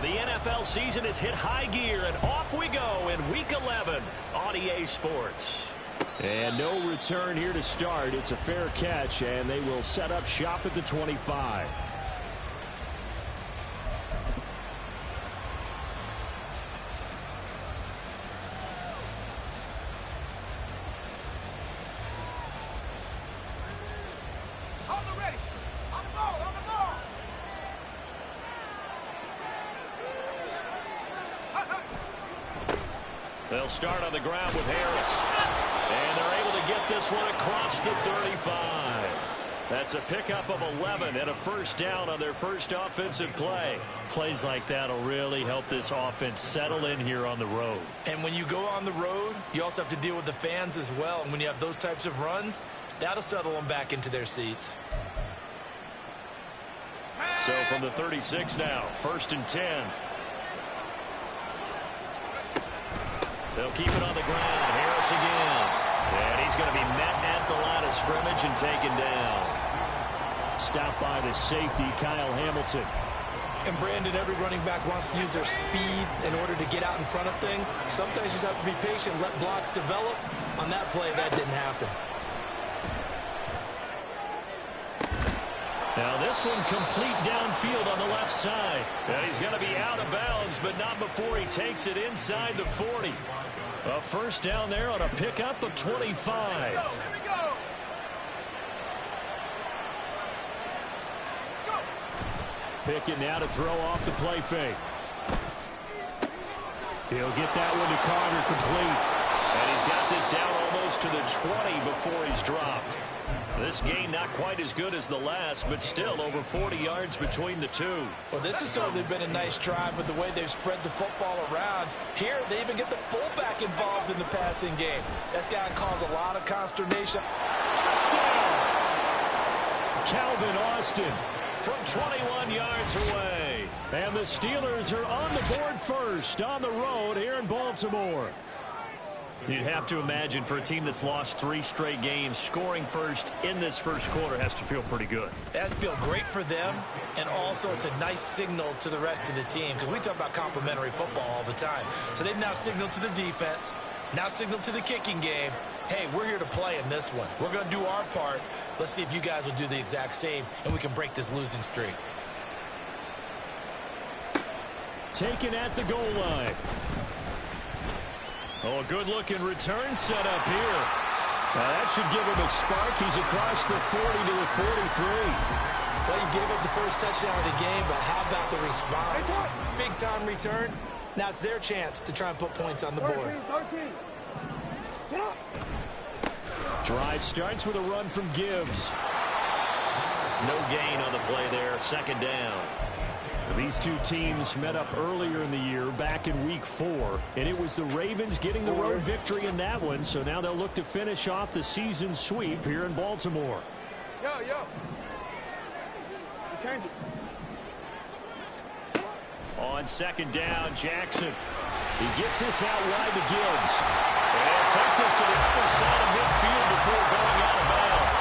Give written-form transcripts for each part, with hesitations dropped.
The NFL season has hit high gear, and off we go in Week 11 on EA Sports. And no return here to start. It's a fair catch, and they will set up shop at the 25. They'll start on the ground with Harris. And they're able to get this one across the 35. That's a pickup of 11 and a first down on their first offensive play. Plays like that will really help this offense settle in here on the road. And when you go on the road, you also have to deal with the fans as well. And when you have those types of runs, that'll settle them back into their seats. So from the 36 now, 1st and 10. They'll keep it on the ground. Harris again. And he's going to be met at the line of scrimmage and taken down. Stopped by the safety, Kyle Hamilton. And Brandon, every running back wants to use their speed in order to get out in front of things. Sometimes you just have to be patient, let blocks develop. On that play, that didn't happen. Now this one complete downfield on the left side. And he's going to be out of bounds, but not before he takes it inside the 40. A first down there on a pickup of 25. Pickett now to throw off the play fake. He'll get that one to Carter complete. And he's got this down almost to the 20 before he's dropped. This gain not quite as good as the last, but still over 40 yards between the two. Well, this has certainly been a nice drive with the way they've spread the football around. Here, they even get the fullback involved in the passing game. That's got to cause a lot of consternation. Touchdown! Calvin Austin from 21 yards away. And the Steelers are on the board first on the road here in Baltimore. You'd have to imagine for a team that's lost 3 straight games, scoring first in this first quarter has to feel pretty good. It has to feel great for them, and also it's a nice signal to the rest of the team, because we talk about complimentary football all the time. So they've now signaled to the defense, now signaled to the kicking game, hey, we're here to play in this one. We're going to do our part. Let's see if you guys will do the exact same, and we can break this losing streak. Taken at the goal line. Oh, a good-looking return set up here. Now that should give him a spark. He's across the 40 to the 43. Well, you gave up the first touchdown of the game, but how about the response? Big-time return. Now it's their chance to try and put points on the board. Drive starts with a run from Gibbs. No gain on the play there. 2nd down. These two teams met up earlier in the year, back in Week 4, and it was the Ravens getting the road victory in that one, so now they'll look to finish off the season sweep here in Baltimore. On 2nd down, Jackson. He gets this out wide to Gibbs. And take this to the other side of midfield before going out of bounds.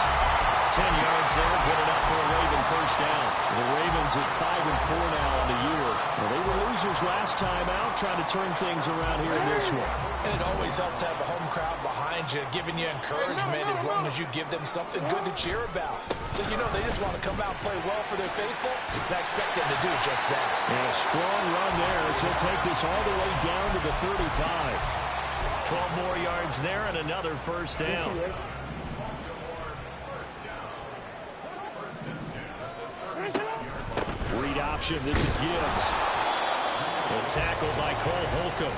10 yards there, good enough for a Raven first down. The Ravens at 5-4 now on the year. Well, they were losers last time out, trying to turn things around here in this one. And it always helps to have a home crowd behind you, giving you encouragement as long as you give them something good to cheer about. So, you know, they just want to come out and play well for their faithful, and I expect them to do just that. And a strong run there as he'll take this all the way down to the 35. 12 more yards there and another first down. Read option. This is Gibbs. A tackle by Cole Holcomb.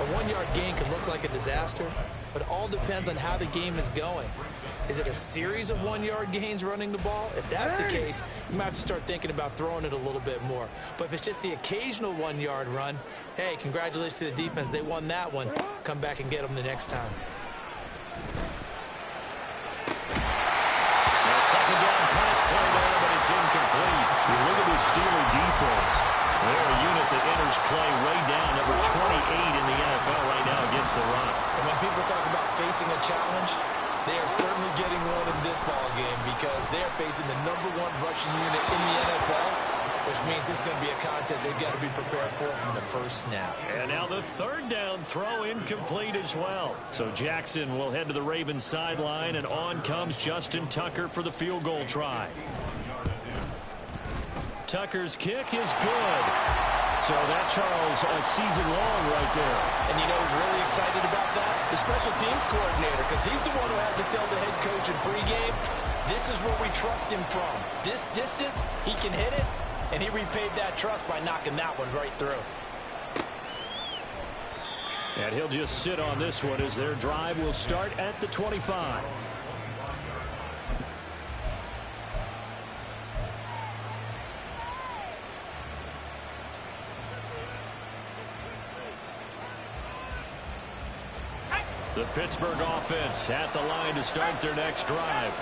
A 1-yard gain can look like a disaster, but it all depends on how the game is going. Is it a series of 1-yard gains running the ball? If that's the case, you might have to start thinking about throwing it a little bit more. But if it's just the occasional 1-yard run, hey, congratulations to the defense. They won that one. Come back and get them the next time. Second down pass play there, but it's incomplete. You look at this Steeler defense. They're a unit that enters play way down, number 28 in the NFL right now against the run. And when people talk about facing a challenge, they are certainly getting one in this ball game because they are facing the #1 rushing unit in the NFL. which means this is going to be a contest they've got to be prepared for from the first snap. And now the third down throw incomplete as well. So Jackson will head to the Ravens sideline, and on comes Justin Tucker for the field goal try. Tucker's kick is good. So that, Charles, a season long right there. And you know who's really excited about that? The special teams coordinator, because he's the one who has to tell the head coach in pregame, this is where we trust him from. This distance, he can hit it, and he repaid that trust by knocking that one right through. And he'll just sit on this one as their drive will start at the 25. The Pittsburgh offense at the line to start their next drive.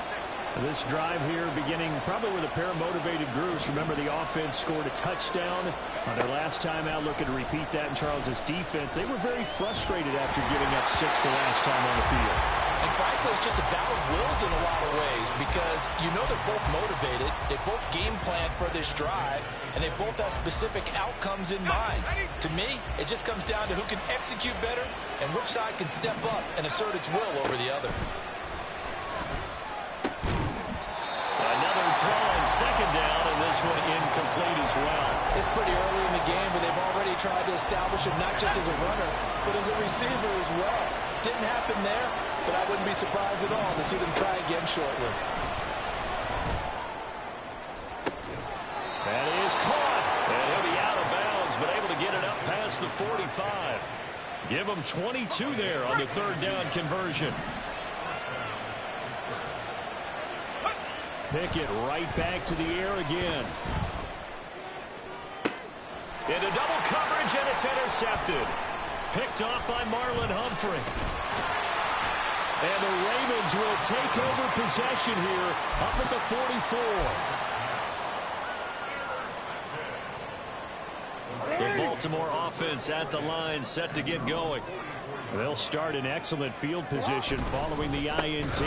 This drive here beginning probably with a pair of motivated groups. Remember, the offense scored a touchdown on their last time out. Looking to repeat that in Charles's defense. They were very frustrated after giving up 6 the last time on the field. And frankly, it's just a battle of wills in a lot of ways because you know they're both motivated. They both game plan for this drive, and they both have specific outcomes in mind. To me, it just comes down to who can execute better and which side can step up and assert its will over the other. Another throw on second down, and this one incomplete as well. It's pretty early in the game, but they've already tried to establish him not just as a runner, but as a receiver as well. Didn't happen there, but I wouldn't be surprised at all to see them try again shortly. That is caught, and he'll be out of bounds, but able to get it up past the 45. Give them 22 there on the third down conversion. Pickett right back to the air again. Into double coverage, and it's intercepted. Picked off by Marlon Humphrey. And the Ravens will take over possession here up at the 44. The Baltimore offense at the line set to get going. They'll start in excellent field position following the INT.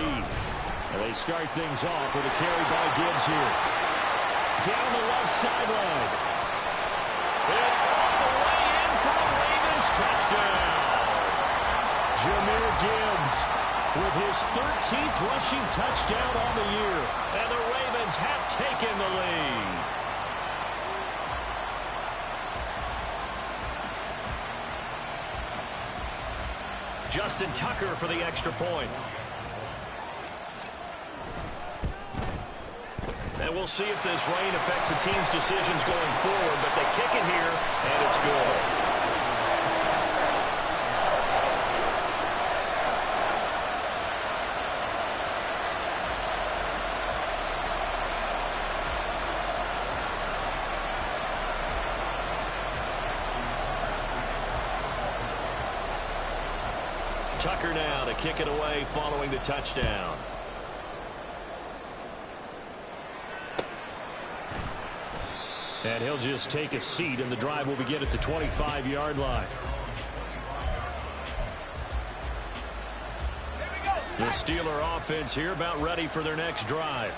And they start things off with a carry by Gibbs here. Down the left sideline. And all the way in for a Ravens touchdown. Jahmyr Gibbs with his 13th rushing touchdown on the year. And the Ravens have taken the lead. Justin Tucker for the extra point. And we'll see if this rain affects the team's decisions going forward, but they kick it here, and it's good. Tucker now to kick it away following the touchdown. And he'll just take a seat, and the drive will begin at the 25-yard line. The Steeler offense here about ready for their next drive.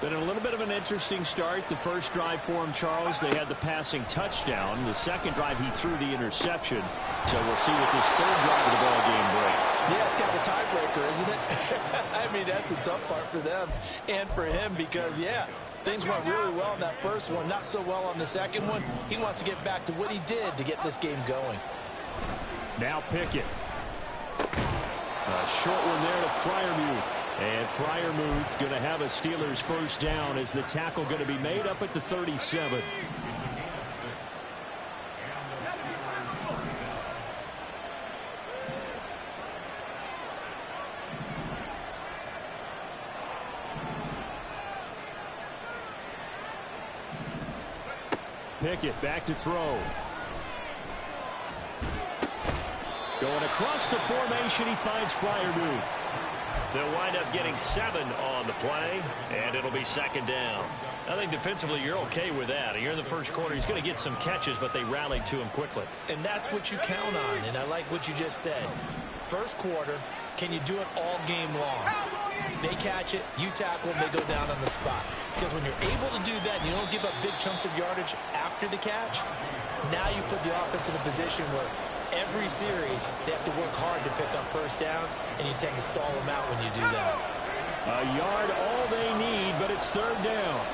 Been a little bit of an interesting start. The first drive for him, Charles, they had the passing touchdown. The second drive, he threw the interception. So we'll see what this third drive of the ball game brings. Yeah, it's kind of a tiebreaker, isn't it? I mean, that's the tough part for them and for him because, yeah, things went really well in that first one, not so well on the second one. He wants to get back to what he did to get this game going. Now Pickett. A short one there to Freiermuth. And Freiermuth going to have a Steelers first down as the tackle going to be made up at the 37. Pickett back to throw. Going across the formation, he finds Freiermuth. They'll wind up getting 7 on the play, and it'll be second down. I think defensively you're okay with that. You're in the first quarter. He's going to get some catches, but they rallied to him quickly. And that's what you count on, and I like what you just said. First quarter, can you do it all game long? They catch it, you tackle them, they go down on the spot. Because when you're able to do that, and you don't give up big big chunks of yardage after the catch, now you put the offense in a position where every series they have to work hard to pick up first downs, and you tend to stall them out when you do that. A yard all they need, but it's third down.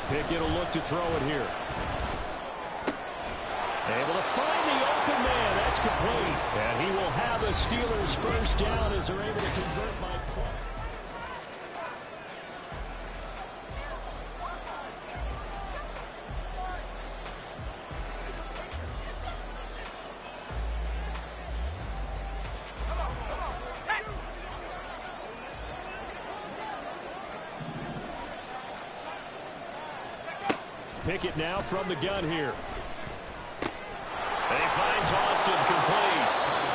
Pickett will look to throw it here. Able to find the open man. That's complete. And he will have the Steelers first down as they're able to convert by play. Pickett now from the gun here. And he finds Austin complete.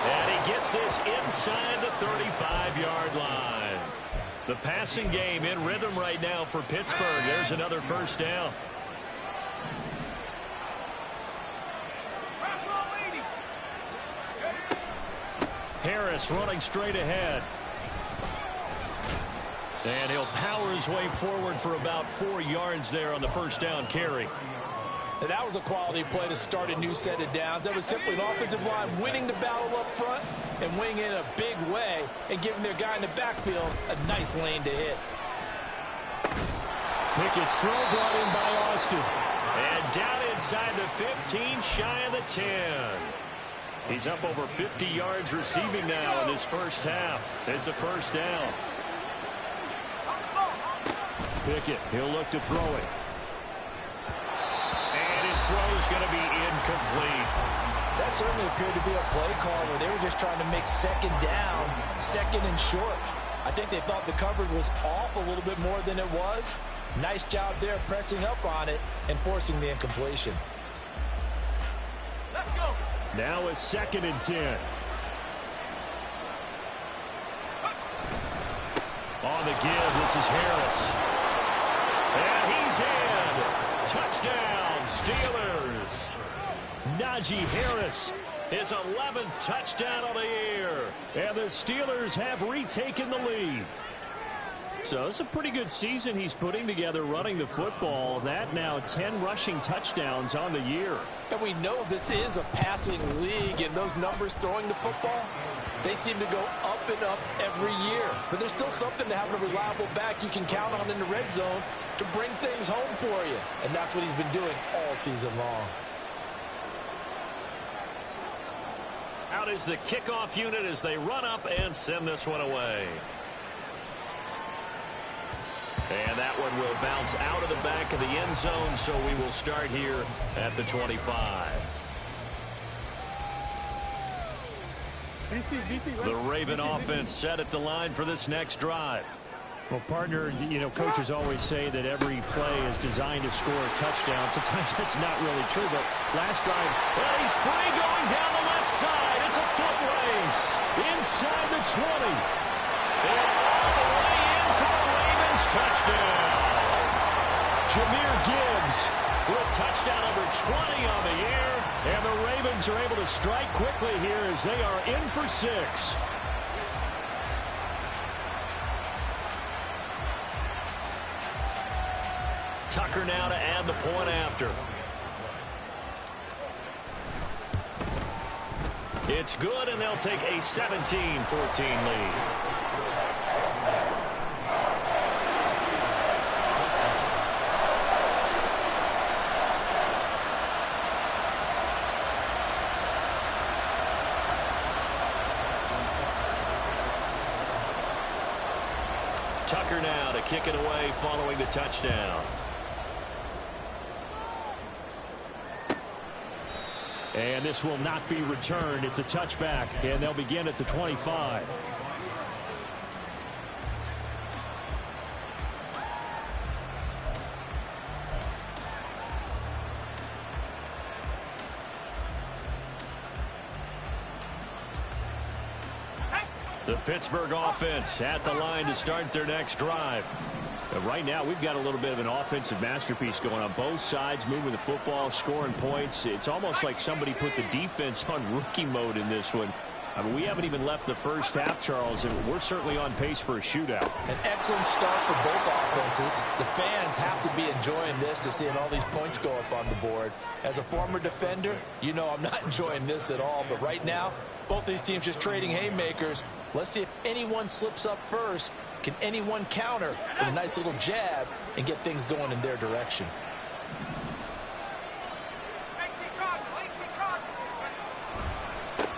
And he gets this inside the 35-yard line. The passing game in rhythm right now for Pittsburgh. There's another first down. Harris running straight ahead. And he'll power his way forward for about 4 yards there on the first down carry. And that was a quality play to start a new set of downs. That was simply an offensive line winning the battle up front and winning in a big way and giving their guy in the backfield a nice lane to hit. Pickett's throw brought in by Austin. And down inside the 15, shy of the 10. He's up over 50 yards receiving now in this first half. It's a first down. Pickett, he'll look to throw it. And his throw's going to be incomplete. That certainly appeared to be a play call where they were just trying to make second down, second and short. I think they thought the coverage was off a little bit more than it was. Nice job there pressing up on it and forcing the incompletion. Let's go. Now a 2nd and 10. On the give, this is Harris. And he's in. Touchdown, Steelers. Najee Harris. His 11th touchdown of the year. And the Steelers have retaken the lead. So it's a pretty good season he's putting together running the football. That now 10 rushing touchdowns on the year. And we know this is a passing league, and those numbers throwing the football, they seem to go up and up every year. But there's still something to having a reliable back you can count on in the red zone to bring things home for you. And that's what he's been doing all season long. Out is the kickoff unit as they run up and send this one away. And that one will bounce out of the back of the end zone, so we will start here at the 25. The Raven offense set at the line for this next drive. Well, partner, you know, coaches always say that every play is designed to score a touchdown. Sometimes that's not really true, but last drive, well, he's free going down the left side. It's a foot race. Inside the 20. And all the way in for a Ravens touchdown. Jahmyr Gibbs with touchdown number 20 on the year. And the Ravens are able to strike quickly here as they are in for 6. Tucker now to add the point after. It's good, and they'll take a 17-14 lead. Tucker now to kick it away following the touchdown. And this will not be returned. It's a touchback, and they'll begin at the 25. The Pittsburgh offense at the line to start their next drive. Right now, we've got a little bit of an offensive masterpiece going on both sides, moving the football, scoring points. It's almost like somebody put the defense on rookie mode in this one. I mean, we haven't even left the first half, Charles, and we're certainly on pace for a shootout. An excellent start for both offenses. The fans have to be enjoying this to seeing all these points go up on the board. As a former defender, you know I'm not enjoying this at all. But right now, both these teams just trading haymakers. Let's see if anyone slips up first. Can anyone counter with a nice little jab and get things going in their direction?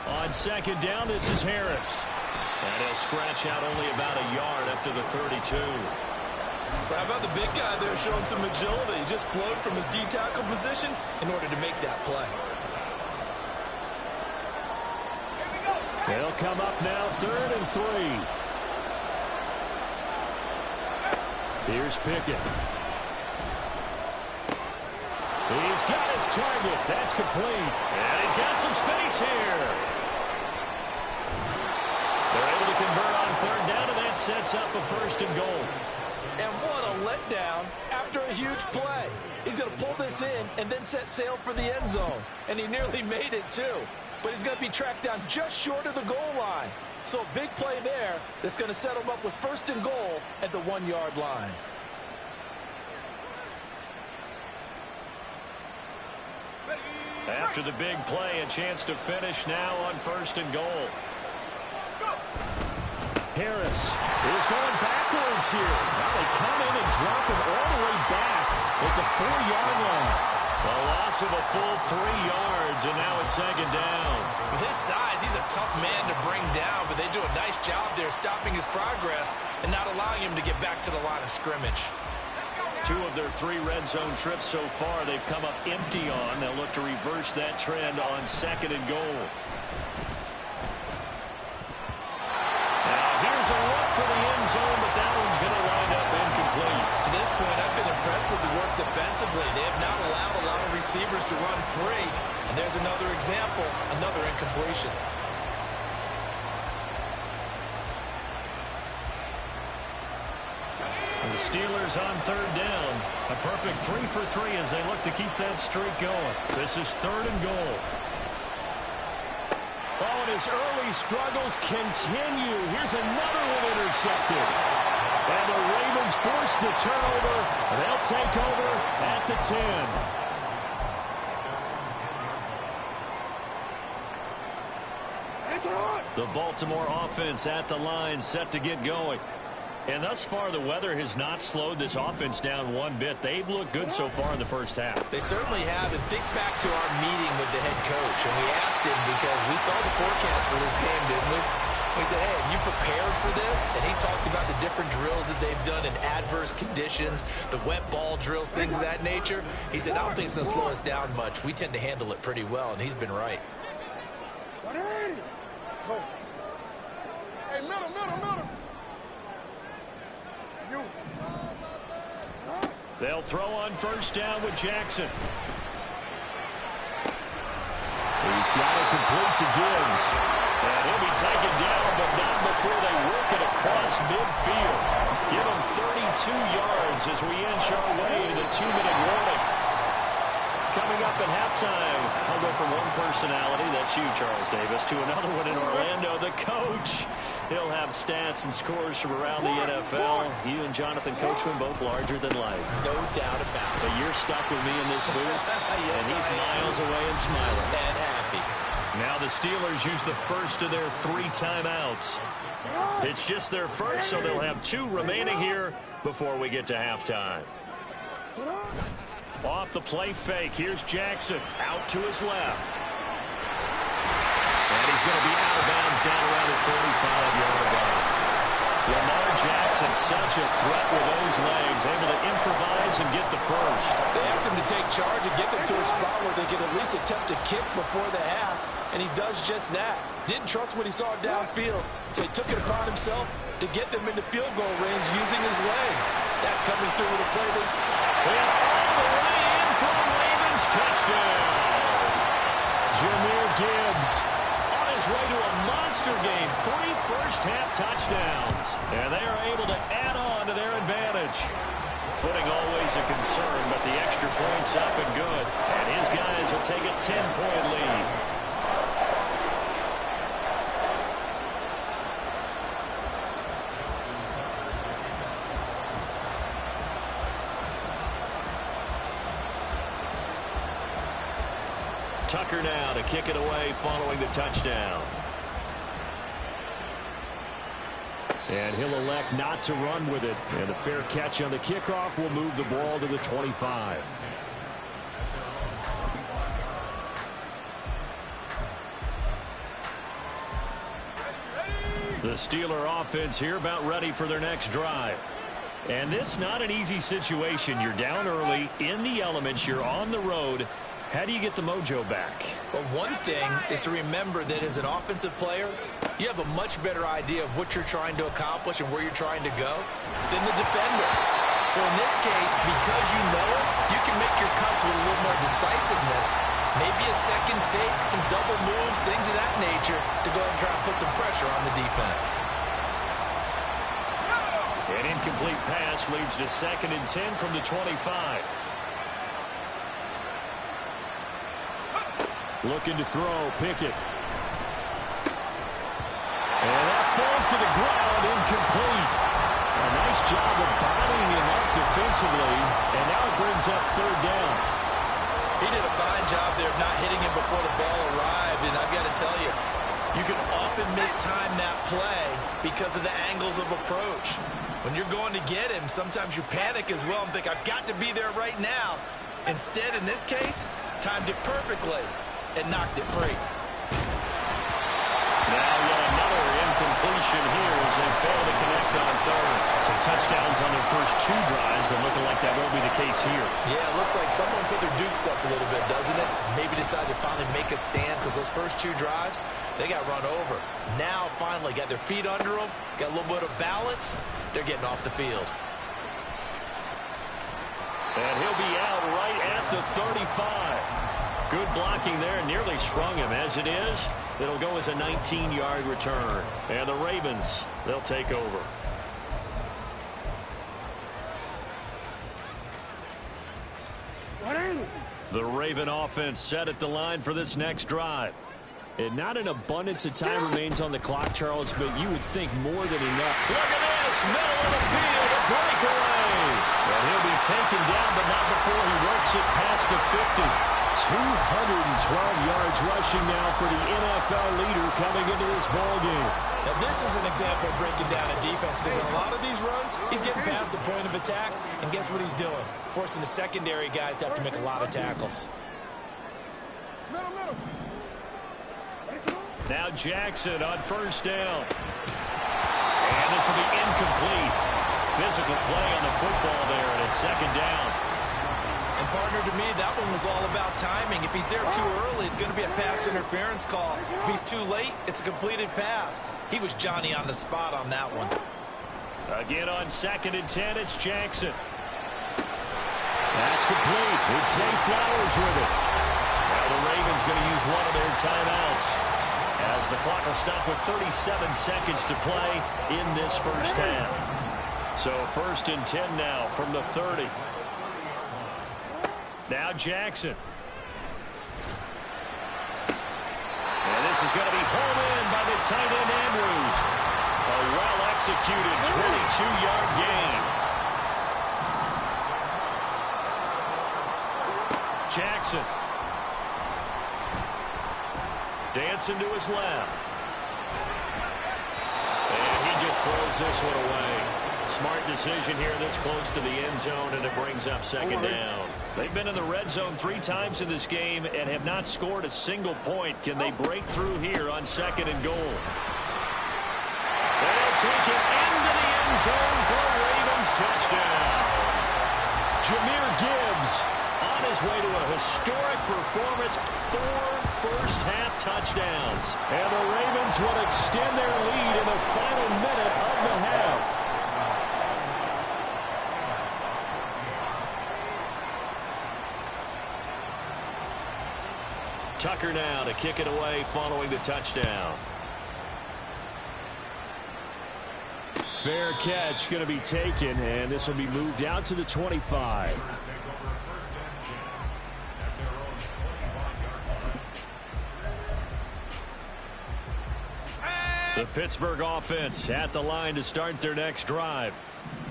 On second down, this is Harris. And he'll scratch out only about a yard after the 32. How about the big guy there showing some agility? He just floated from his D-tackle position in order to make that play. They'll come up now, 3rd and 3. Here's Pickett. He's got his target. That's complete. And he's got some space here. They're able to convert on 3rd down, and that sets up a 1st and goal. And what a letdown after a huge play. He's going to pull this in and then set sail for the end zone. And he nearly made it, too. But he's going to be tracked down just short of the goal line. So a big play there that's going to set him up with 1st and goal at the 1-yard line. After the big play, a chance to finish now on 1st and goal. Harris is going backwards here. Now they come in and drop him all the way back at the 4-yard line. A loss of a full 3 yards, and now it's 2nd down. With his size, he's a tough man to bring down, but they do a nice job there stopping his progress and not allowing him to get back to the line of scrimmage. 2 of their 3 red zone trips so far they've come up empty on. They'll look to reverse that trend on 2nd and goal. Now here's a look for the end zone, but that one's going to wind up incomplete. To this point, I've been impressed with the work defensively. They have not allowed a lot of receivers to run free. And there's another example, another incompletion. The Steelers on 3rd down. A perfect 3 for 3 as they look to keep that streak going. This is 3rd and goal. Oh, and his early struggles continue. Here's another one intercepted. And the Ravens force the turnover. They'll take over at the 10. The Baltimore offense at the line, set to get going. And thus far, the weather has not slowed this offense down one bit. They've looked good so far in the first half. They certainly have. And think back to our meeting with the head coach. And we asked him because we saw the forecast for this game, didn't we? We said, hey, have you prepared for this? And he talked about the different drills that they've done in adverse conditions, the wet ball drills, things of that nature. He said, I don't think it's going to slow us down much. We tend to handle it pretty well, and he's been right. Hey, middle. They'll throw on 1st down with Jackson. He's got it complete to Gibbs. And he'll be taken down, but not before they work it across midfield. Give him 32 yards as we inch our way to the 2-minute warning. Coming up at halftime, I'll go from one personality, that's you, Charles Davis, to another one in Orlando, the coach. He'll have stats and scores from around the NFL. You and Jonathan Coachman both larger than life. No doubt about it. But you're stuck with me in this booth, yes, and he's miles away and smiling. And happy. Now the Steelers use the first of their 3 timeouts. It's just their first, so they'll have 2 remaining here before we get to halftime. Off the play fake, here's Jackson out to his left. And he's going to be out of bounds down around the 45-yard line. Lamar Jackson, such a threat with those legs, able to improvise and get the first. They asked him to take charge and get them to a spot where they could at least attempt to kick before the half, and he does just that. Didn't trust what he saw downfield, so he took it upon himself to get them into field goal range using his legs. That's coming through with a play this. And all the way in for the Ravens touchdown. Jahmyr Gibbs on his way to a monster game. 3 first-half touchdowns. And they are able to add on to their advantage. Footing always a concern, but the extra point's up and good. And his guys will take a 10-point lead. Tucker now to kick it away following the touchdown. And he'll elect not to run with it. And a fair catch on the kickoff will move the ball to the 25. The Steeler offense here about ready for their next drive. And this not an easy situation. You're down early, in the elements, you're on the road. How do you get the mojo back? Well, one thing is to remember that as an offensive player, you have a much better idea of what you're trying to accomplish and where you're trying to go than the defender. So in this case, because you know it, you can make your cuts with a little more decisiveness. Maybe a second fake, some double moves, things of that nature to go ahead and try and put some pressure on the defense. An incomplete pass leads to 2nd and 10 from the 25. Looking to throw, Pickett. And that falls to the ground, incomplete. A nice job of bodying him up defensively, and now it brings up 3rd down. He did a fine job there of not hitting him before the ball arrived, and I've got to tell you, you can often mistime that play because of the angles of approach. When you're going to get him, sometimes you panic as well and think, I've got to be there right now. Instead, in this case, timed it perfectly and knocked it free. Now yet another incompletion here as they fail to connect on 3rd. Some touchdowns on their first 2 drives, but looking like that won't be the case here. Yeah, it looks like someone put their dukes up a little bit, doesn't it? Maybe decided to finally make a stand because those first 2 drives, they got run over. Now, finally, got their feet under them, got a little bit of balance. They're getting off the field. And he'll be out right at the 35. Good blocking there, nearly sprung him. As it is, it'll go as a 19-yard return. And the Ravens, they'll take over. The Raven offense set at the line for this next drive. And not an abundance of time remains on the clock, Charles, but you would think more than enough. Look at this, middle of the field, a breakaway. And he'll be taken down, but not before he works it past the 50. 212 yards rushing now for the NFL leader coming into this ball game. Now, this is an example of breaking down a defense because in a lot of these runs, he's getting past the point of attack, and guess what he's doing? Forcing the secondary guys to have to make a lot of tackles. Now Jackson on 1st down. And this will be incomplete. Physical play on the football there, and it's 2nd down. And partner, to me, that one was all about timing. If he's there too early, it's going to be a pass interference call. If he's too late, it's a completed pass. He was Johnny on the spot on that one. Again on 2nd and 10, it's Jackson. That's complete. It's Zay Flowers with it. Now the Ravens going to use one of their timeouts as the clock will stop with 37 seconds to play in this first half. So 1st and 10 now from the 30. Now Jackson. And this is going to be home in by the tight end Andrews. A well-executed 22-yard gain. Jackson. Dancing to his left. And he just throws this one away. Smart decision here this close to the end zone, and it brings up 2nd down. They've been in the red zone 3 times in this game and have not scored a single point. Can they break through here on 2nd and goal? They'll take it into the end zone for a Ravens touchdown. Jahmyr Gibbs on his way to a historic performance, 4 first-half touchdowns. And the Ravens will extend their lead in the final minute of the half. Tucker now to kick it away following the touchdown. Fair catch going to be taken, and this will be moved out to the 25. The Pittsburgh offense at the line to start their next drive.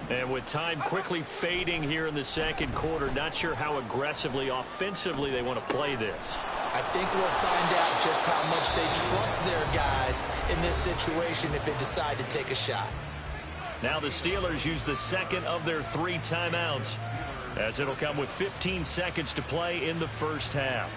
And with time quickly fading here in the 2nd quarter, not sure how aggressively, offensively they want to play this. I think we'll find out just how much they trust their guys in this situation if they decide to take a shot. Now the Steelers use the second of their 3 timeouts, as it'll come with 15 seconds to play in the first half.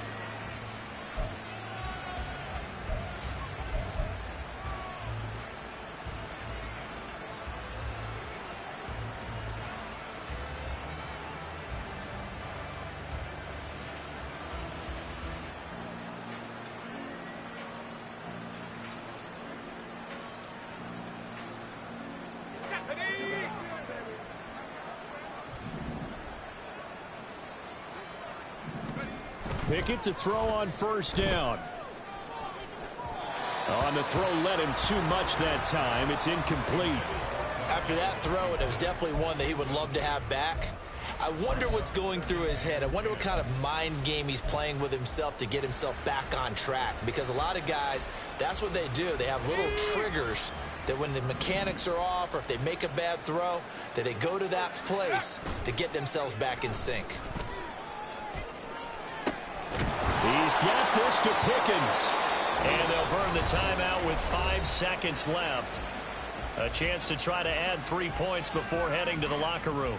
Pickett to throw on first down. On the throw, led him too much that time. It's incomplete. After that throw, it was definitely one that he would love to have back. I wonder what's going through his head. I wonder what kind of mind game he's playing with himself to get himself back on track. Because a lot of guys, that's what they do. They have little triggers that when the mechanics are off or if they make a bad throw, that they go to that place to get themselves back in sync. He's got this to Pickens. And they'll burn the timeout with 5 seconds left. A chance to try to add 3 points before heading to the locker room.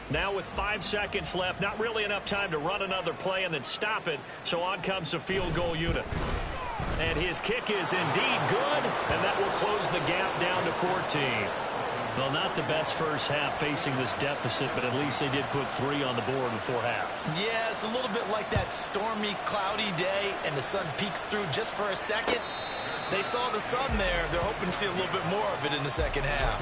Now with 5 seconds left, not really enough time to run another play and then stop it, so on comes the field goal unit. And his kick is indeed good, and that will close the gap down to 14. Well, not the best first half facing this deficit, but at least they did put 3 on the board before half. Yeah, it's a little bit like that stormy, cloudy day, and the sun peeks through just for a second. They saw the sun there. They're hoping to see a little bit more of it in the second half.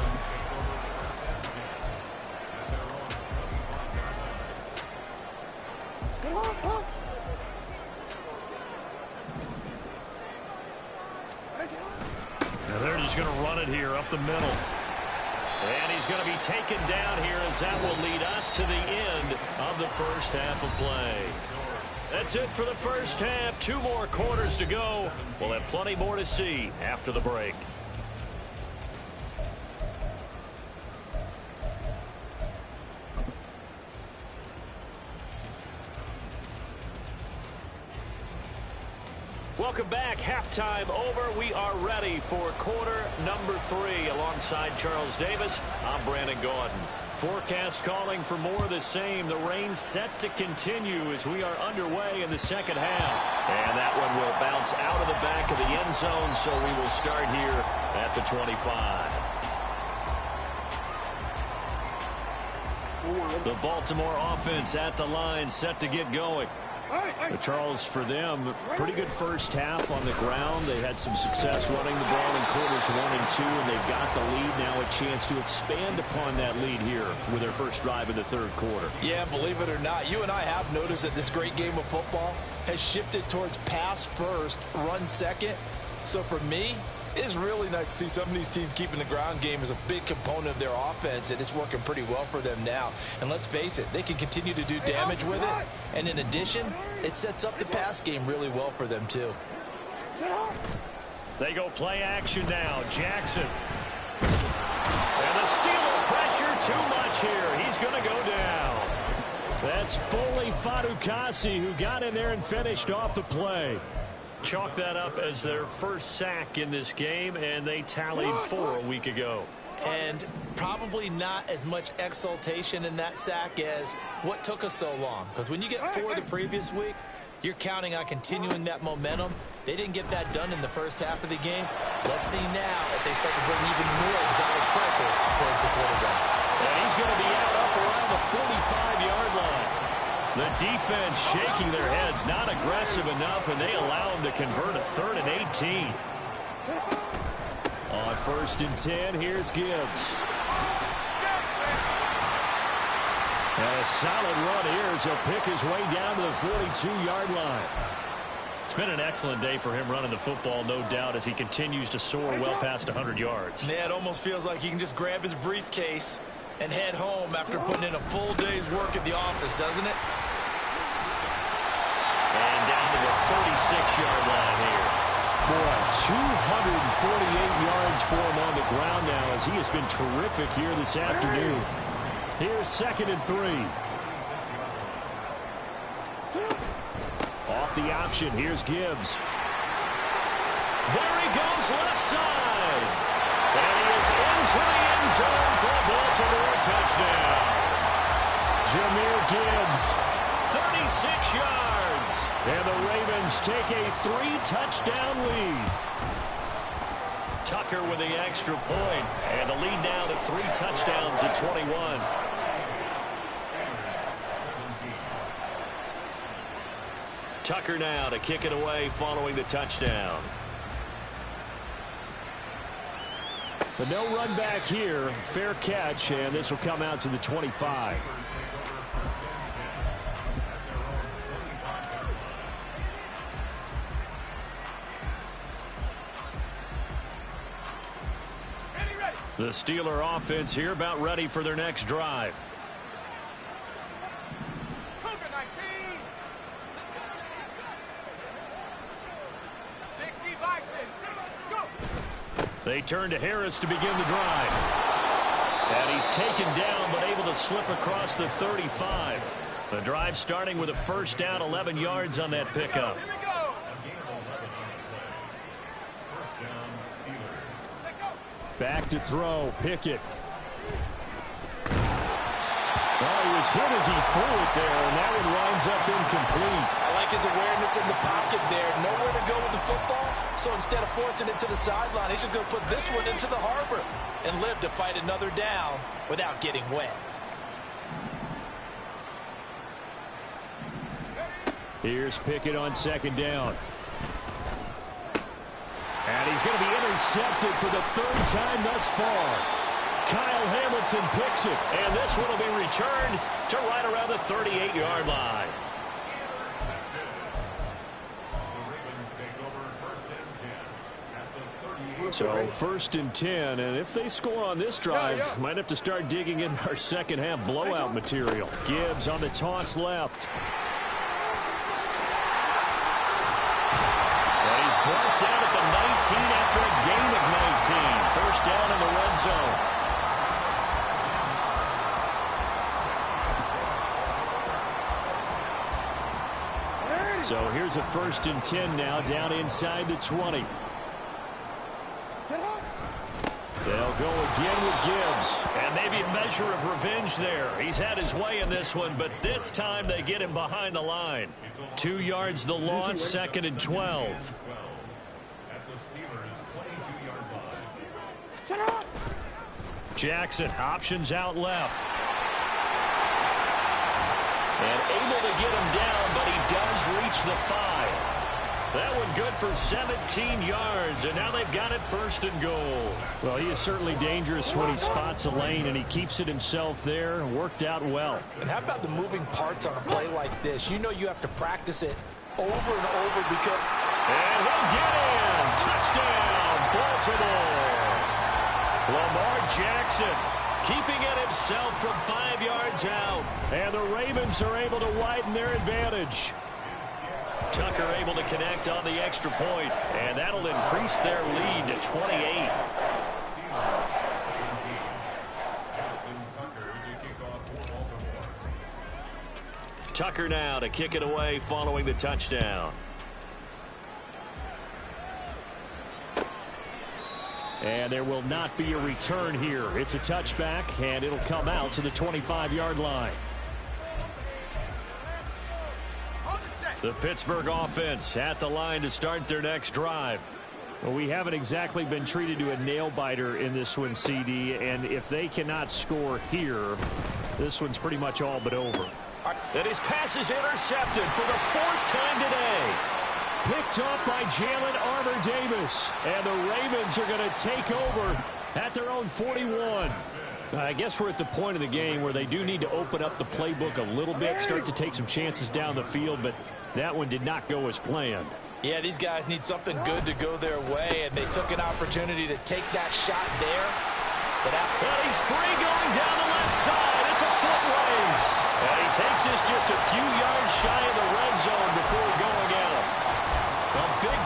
They're just going to run it here up the middle. And he's going to be taken down here as that will lead us to the end of the first half of play. That's it for the first half. 2 more quarters to go. We'll have plenty more to see after the break. Welcome back. Halftime over. We are ready for quarter number 3. Alongside Charles Davis, I'm Brandon Gaudin. Forecast calling for more of the same. The rain set to continue as we are underway in the second half. And that one will bounce out of the back of the end zone, so we will start here at the 25. The Baltimore offense at the line, set to get going. But Charles, for them, pretty good first half on the ground. They had some success running the ball in quarters 1 and 2, and they've got the lead. Now a chance to expand upon that lead here with their first drive in the third quarter. Yeah, believe it or not, you and I have noticed that this great game of football has shifted towards pass first, run second. So for me, it's really nice to see some of these teams keeping the ground game as a big component of their offense, and it's working pretty well for them now. And let's face it, they can continue to do damage with it. And in addition, it sets up the pass game really well for them, too. They go play action now. Jackson. And the Steeler pressure too much here. He's going to go down. That's Foley Fatukasi who got in there and finished off the play. Chalk that up as their first sack in this game, and they tallied 4 a week ago. And probably not as much exultation in that sack as what took us so long. Because when you get 4 the previous week, you're counting on continuing that momentum. They didn't get that done in the first half of the game. Let's see now if they start to bring even more exotic pressure towards the quarterback. And he's going to be out up around the 45-yard line. The defense shaking their heads, not aggressive enough, and they allow him to convert a 3rd and 18. On 1st and 10, here's Gibbs. And a solid run here as he'll pick his way down to the 42-yard line. It's been an excellent day for him running the football, no doubt, as he continues to soar well past 100 yards. Yeah, it almost feels like he can just grab his briefcase and head home after putting in a full day's work at the office, doesn't it? And down to the 36-yard line here. Boy, 248 yards for him on the ground now as he has been terrific here this afternoon. Here's 2nd and 3. Off the option. Here's Gibbs. There he goes left side. And he is into the end zone for a Baltimore touchdown. Jahmyr Gibbs. 36 yards. And the Ravens take a 3-touchdown lead. Tucker with the extra point. And the lead now to 3 touchdowns at 21. Tucker now to kick it away following the touchdown. But no run back here. Fair catch, and this will come out to the 25. The Steeler offense here about ready for their next drive. They turn to Harris to begin the drive. And he's taken down but able to slip across the 35. The drive starting with a first down, 11 yards on that pickup. Back to throw. Pickett. Well, he was hit as he threw it there, and that one winds up incomplete. I like his awareness in the pocket there. Nowhere to go with the football, so instead of forcing it to the sideline, he's just going to put this one into the harbor and live to fight another down without getting wet. Here's Pickett on 2nd down. And he's going to be intercepted for the 3rd time thus far. Kyle Hamilton picks it. And this one will be returned to right around the 38-yard line. So 1st and 10, and if they score on this drive, might have to start digging in our second half blowout material. Gibbs on the toss left. And he's brought down at the 19 after a gain of 19. First down in the red zone. So here's a 1st and 10 now down inside the 20. They'll go again with Gibbs. And maybe a measure of revenge there. He's had his way in this one, but this time they get him behind the line. 2 yards the loss, 2nd and 12. Jackson options out left. And able to get him down, but he does reach the 5. That one good for 17 yards, and now they've got it 1st and goal. Well, he is certainly dangerous when he spots a lane, and he keeps it himself there. Worked out well. And how about the moving parts on a play like this? You know you have to practice it over and over because... And he'll get in. Touchdown, Baltimore. Lamar Jackson keeping it himself from 5 yards out. And the Ravens are able to widen their advantage. Tucker able to connect on the extra point, and that'll increase their lead to 28. Tucker now to kick it away following the touchdown. And there will not be a return here. It's a touchback, and it'll come out to the 25-yard line. The Pittsburgh offense at the line to start their next drive. Well, we haven't exactly been treated to a nail-biter in this one, CD, and if they cannot score here, this one's pretty much all but over. And his pass is intercepted for the 4th time today. Picked up by Jalen Armour-Davis, and the Ravens are going to take over at their own 41. I guess we're at the point of the game where they do need to open up the playbook a little bit, start to take some chances down the field, but that one did not go as planned. Yeah, these guys need something good to go their way, and they took an opportunity to take that shot there. But he's free going down the left side. It's a foot race. And he takes this just a few yards shy of the red zone before going out.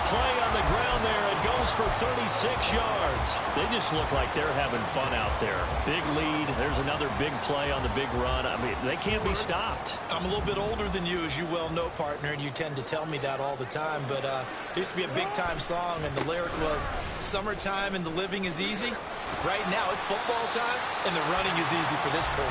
play on the ground there. It goes for 36 yards. They just look like they're having fun out there. Big lead. There's another big play on the big run. I mean, they can't be stopped. I'm a little bit older than you, as you well know, partner, and you tend to tell me that all the time. But there used to be a big-time song, and the lyric was, "Summertime and the living is easy." Right now, it's football time, and the running is easy for this crew.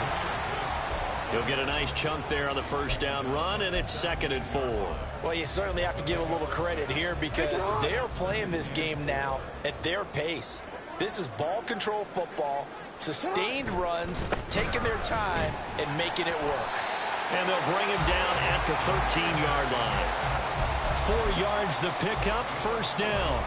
He'll get a nice chunk there on the first down run, and it's 2nd and 4. Well, you certainly have to give a little credit here because they're playing this game now at their pace. This is ball control football, sustained runs, taking their time, and making it work. And they'll bring him down at the 13-yard line. 4 yards the pickup, first down.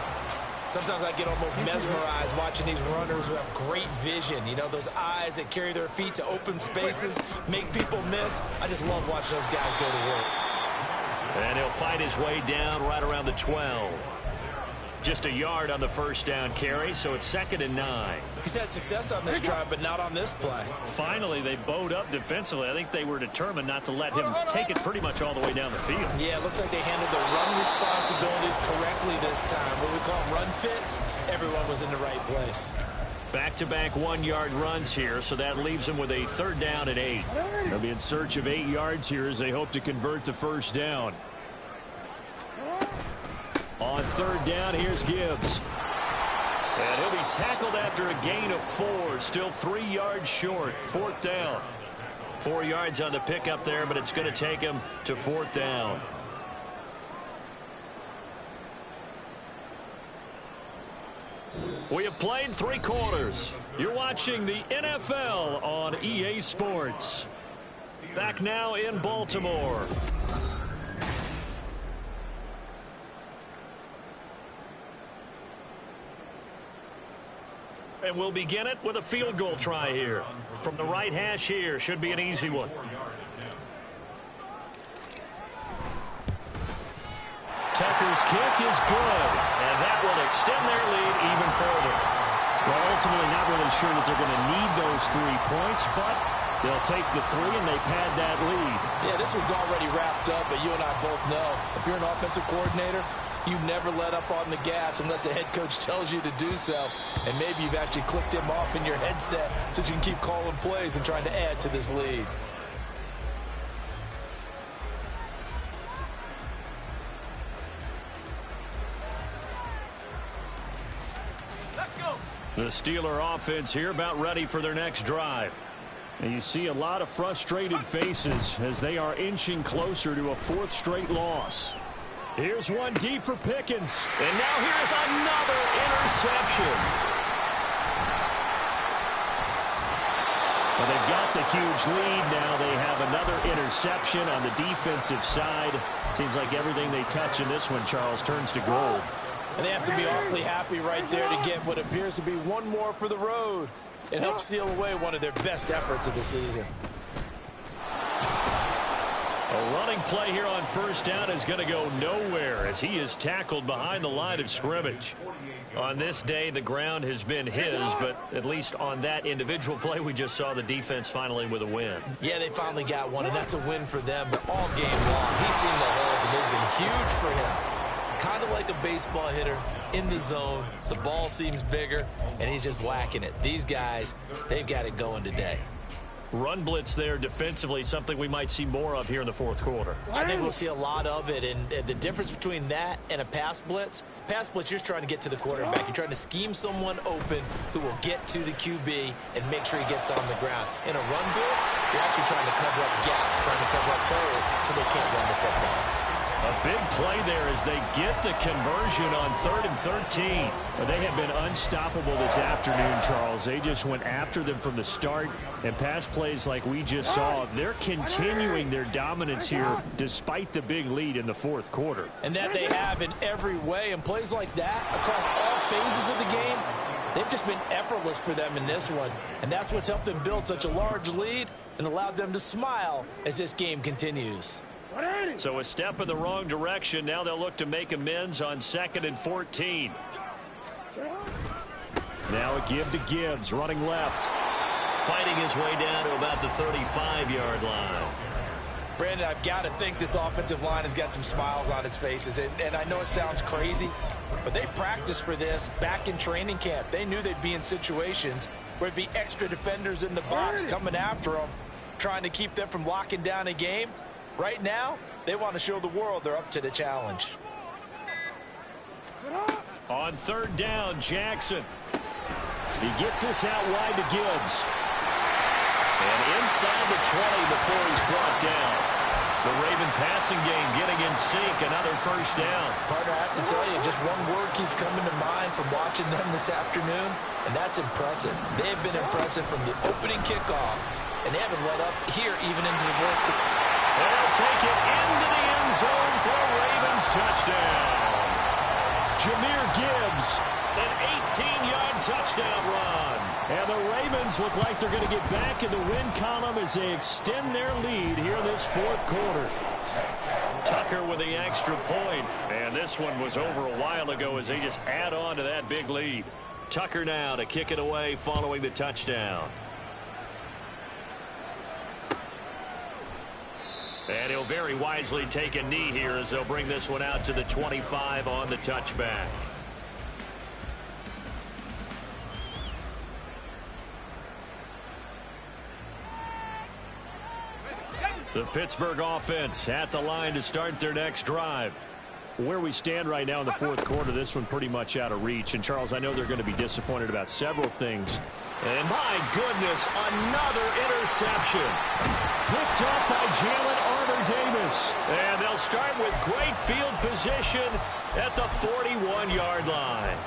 Sometimes I get almost mesmerized watching these runners who have great vision. You know, those eyes that carry their feet to open spaces, make people miss. I just love watching those guys go to work. And he'll fight his way down right around the 12. Just a yard on the first down carry, so it's 2nd and 9. He's had success on this drive, but not on this play. Finally, they bowed up defensively. I think they were determined not to let him take it pretty much all the way down the field. Yeah, it looks like they handled the run responsibilities correctly this time. What we call them run fits, everyone was in the right place. Back-to-back 1-yard runs here, so that leaves them with a 3rd down and 8. They'll be in search of 8 yards here as they hope to convert the first down. On 3rd down, here's Gibbs. And he'll be tackled after a gain of 4. Still 3 yards short. 4th down. 4 yards on the pickup there, but it's going to take him to 4th down. We have played 3 quarters. You're watching the NFL on EA Sports. Back now in Baltimore. And we'll begin it with a field goal try here. From the right hash here, should be an easy one. Tucker's kick is good, and that will extend their lead even further. Well, ultimately not really sure that they're going to need those 3 points, but they'll take the 3 and they pad that lead. Yeah, this one's already wrapped up, but you and I both know if you're an offensive coordinator, you never let up on the gas unless the head coach tells you to do so. And maybe you've actually clicked him off in your headset so you can keep calling plays and trying to add to this lead. The Steeler offense here about ready for their next drive. And you see a lot of frustrated faces as they are inching closer to a 4th straight loss. Here's one deep for Pickens. And now here's another interception. Well, they've got the huge lead. Now they have another interception on the defensive side. Seems like everything they touch in this one, Charles, turns to gold. And they have to be awfully happy right there to get what appears to be one more for the road. It helps seal away one of their best efforts of the season. A running play here on first down is going to go nowhere as he is tackled behind the line of scrimmage. On this day, the ground has been his, but at least on that individual play, we just saw the defense finally with a win. Yeah, they finally got one, and that's a win for them. But all game long, he's seen the holes, and they've been huge for him. Kind of like a baseball hitter in the zone. The ball seems bigger, and he's just whacking it. These guys, they've got it going today. Run blitz there defensively, something we might see more of here in the 4th quarter. I think we'll see a lot of it, and the difference between that and a pass blitz, you're just trying to get to the quarterback. You're trying to scheme someone open who will get to the QB and make sure he gets on the ground. In a run blitz, you're actually trying to cover up gaps, trying to cover up holes so they can't run the football. A big play there as they get the conversion on 3rd and 13. Well, they have been unstoppable this afternoon, Charles. They just went after them from the start, and pass plays like we just saw, they're continuing their dominance here despite the big lead in the 4th quarter. And that they have in every way, and plays like that across all phases of the game, they've just been effortless for them in this one. And that's what's helped them build such a large lead and allowed them to smile as this game continues. So a step in the wrong direction. Now they'll look to make amends on 2nd and 14. Now a give to Gibbs, running left. Fighting his way down to about the 35-yard line. Brandon, I've got to think this offensive line has got some smiles on its faces. And I know it sounds crazy, but they practiced for this back in training camp. They knew they'd be in situations where there'd be extra defenders in the box coming after them, trying to keep them from locking down a game. Right now, they want to show the world they're up to the challenge. On third down, Jackson. He gets this out wide to Gibbs. And inside the 20 before he's brought down. The Raven passing game getting in sync, another first down. Partner, I have to tell you, just one word keeps coming to mind from watching them this afternoon, and that's impressive. They have been impressive from the opening kickoff, and they haven't let up here even into the fourth quarter. They'll take it into the end zone for a Ravens touchdown. Jahmyr Gibbs, an 18-yard touchdown run. And the Ravens look like they're going to get back in the win column as they extend their lead here in this fourth quarter. Tucker with the extra point. And this one was over a while ago as they just add on to that big lead. Tucker now to kick it away following the touchdown. And he'll very wisely take a knee here as they'll bring this one out to the 25 on the touchback. The Pittsburgh offense at the line to start their next drive. Where we stand right now in the fourth quarter, this one pretty much out of reach. And, Charles, I know they're going to be disappointed about several things. And, my goodness, another interception. Picked up by Jalen Armour-Davis. And they'll start with great field position at the 41-yard line.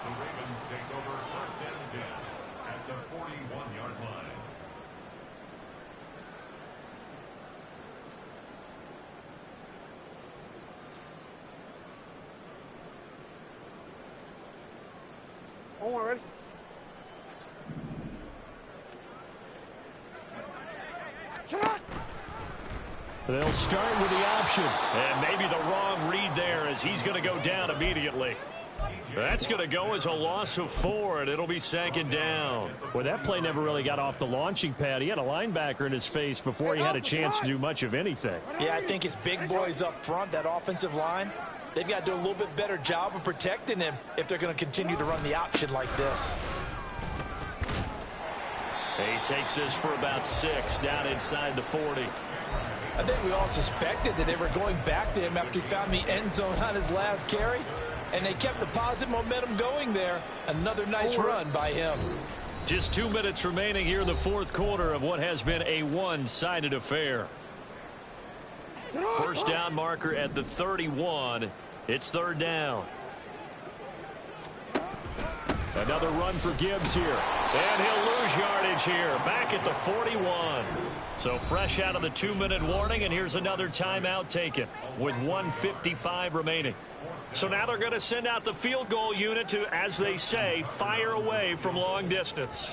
The Ravens take over first and 10 at the 41-yard line. Ready? They'll start with the option. And maybe the wrong read there as he's going to go down immediately. That's going to go as a loss of 4, and it'll be second down. Well, that play never really got off the launching pad. He had a linebacker in his face before he had a chance to do much of anything. Yeah, I think it's big boys up front, that offensive line. They've got to do a little bit better job of protecting him if they're going to continue to run the option like this. He takes this for about 6 down inside the 40. I think we all suspected that they were going back to him after he found the end zone on his last carry, and they kept the positive momentum going there. Another nice run by him. Just 2 minutes remaining here in the fourth quarter of what has been a one-sided affair. First down marker at the 31. It's third down. Another run for Gibbs here. And he'll lose yardage here. Back at the 41. So fresh out of the 2-minute warning, and here's another timeout taken with 1:55 remaining. So now they're going to send out the field goal unit to, as they say, fire away from long distance.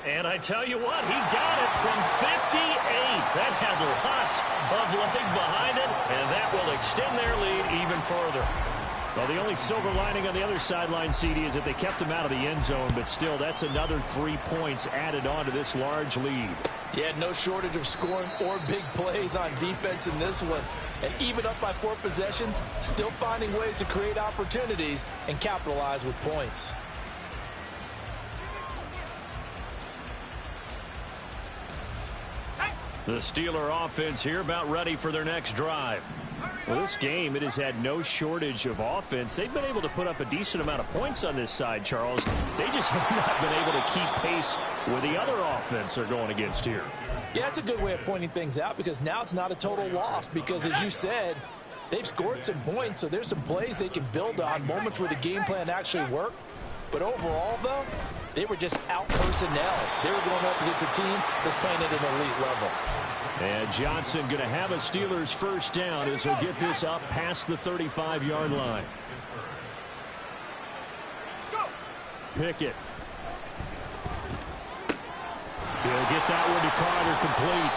And I tell you what, he got it from 58. That had lots of leg behind it, and that will extend their lead even further. Well, the only silver lining on the other sideline, CD, is that they kept him out of the end zone, but still, that's another 3 points added on to this large lead. Yeah, no shortage of scoring or big plays on defense in this one. And even up by 4 possessions, still finding ways to create opportunities and capitalize with points. The Steeler offense here about ready for their next drive. Well, this game, it has had no shortage of offense. They've been able to put up a decent amount of points on this side, Charles. They just have not been able to keep pace with the other offense they're going against here. Yeah, that's a good way of pointing things out, because now it's not a total loss, because as you said, they've scored some points, so there's some plays they can build on, moments where the game plan actually worked. But overall, though, they were just out personnel. They were going up against a team that's playing at an elite level. And Johnson going to have a Steelers first down as he'll get this up past the 35-yard line. Pickett. He'll get that one to Carter, complete.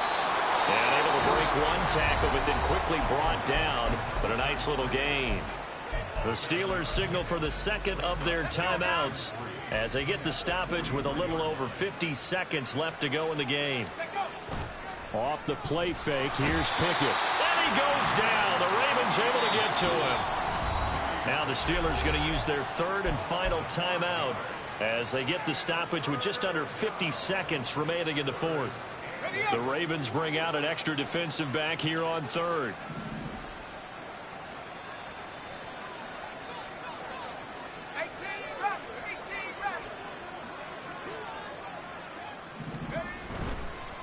And able to break one tackle, but then quickly brought down. But a nice little gain. The Steelers signal for the second of their timeouts as they get the stoppage with a little over 50 seconds left to go in the game. Off the play fake, here's Pickett. And he goes down. The Ravens able to get to him. Now the Steelers going to use their third and final timeout as they get the stoppage with just under 50 seconds remaining in the fourth. The Ravens bring out an extra defensive back here on third.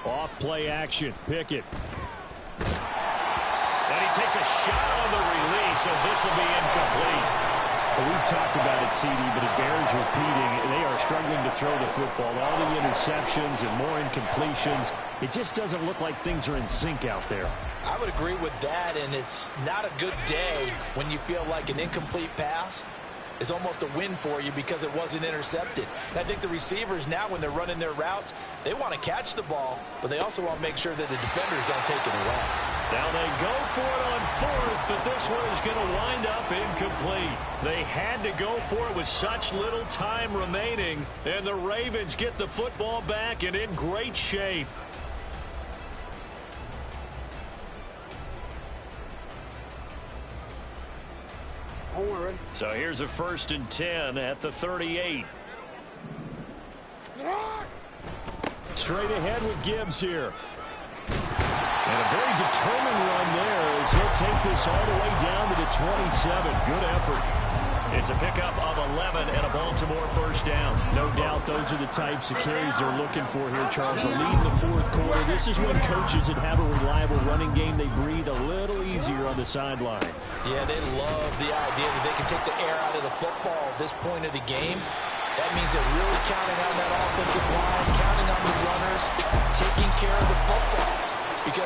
Off play action, Pickett. And he takes a shot on the release as this will be incomplete. Well, we've talked about it, CD, but it bears repeating. They are struggling to throw the football. All the interceptions and more incompletions. It just doesn't look like things are in sync out there. I would agree with that, and it's not a good day when you feel like an incomplete pass is almost a win for you because it wasn't intercepted. And I think the receivers now, when they're running their routes, they want to catch the ball, but they also want to make sure that the defenders don't take it away. Now they go for it on fourth, but this one is going to wind up incomplete. They had to go for it with such little time remaining, and the Ravens get the football back and in great shape. Ready. So here's a 1st and 10 at the 38. Straight ahead with Gibbs here. And a very determined run there as he'll take this all the way down to the 27. Good effort. It's a pickup of 11 and a Baltimore first down. No doubt those are the types of carries they're looking for here, Charles. The lead in the fourth quarter. This is when coaches that have a reliable running game, they breathe a little easier on the sideline. Yeah, they love the idea that they can take the air out of the football at this point of the game. That means they're really counting on that offensive line, counting on the runners, taking care of the football.